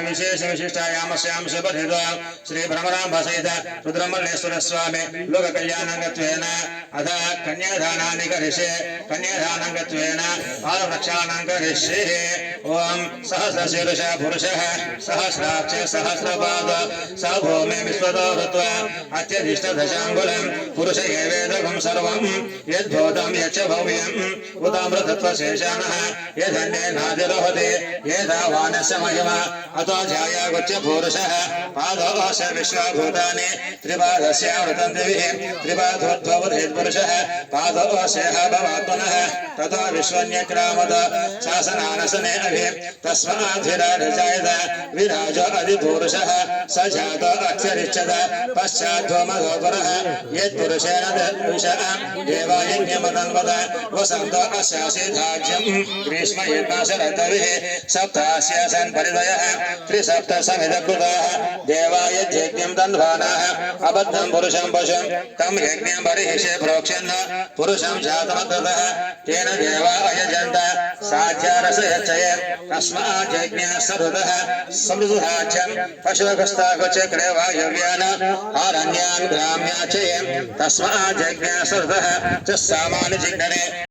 विशेष विशिष्टायामस्यां सुपठित श्री भ्रमराम्बसहित रुद्रमल्लेश्वर स्वामी लोक कल्याणंगत्वेन अथ कन्यादानानि करिष्ये कन्यादानंगत्वेन पादप्रक्षालनं करिष्ये ओम सहस्रशीर्ष पुरुषः सहस्राक्ष सहस्रपाद स भूमि विश्वतो हृत्वा अत्यधिष्ठदशाङ्गुलं पुरुष एवेदकं सर्वं यद्भूतं यच्च भव्यम् उदामृतत्वशेषाणः यदन्येनादिरोहति येधावानस्य महिमा अतो ध्यायागुच्च पुरुषः पादोऽस्य विश्वभूतानि त्रिपादस्य वृतन्तिभिः त्रिपादोद्भवतीत्पुरुषः पादोऽस्य भवात्मनः ततो विश्वन्यक्रामद शासनानसने अभि तस्माद्धिराजयत विराजो अधिपुरुषः स जातो अक्षरिच्छद पश्चाद्वमधोपरः यत्पुरुषेण विषः देवायज्ञमतन्वद वसन्तो अस्यासीधाज्यं ग्रीष्मयज्ञशरतभिः सप्तास्य सन्परिदयः त्रिसप्त समिधकृताः देवायज्ञं तन्वानाः अबद्धं पुरुषं पशुं तं यज्ञं बर्हिषे प्रोक्ष्यन् पुरुषं जातमतः तेन देवा अयजन्त साध्यारसयच्छये तस्माज्ज्ञः सरुतः समृद्धहाच्यं पशुकस्ताकचक्रे वायव्यान् आरण्यान् ग्राम्याचये तस्माज्ज्ञः सरुतः च सामान्यजिग्नने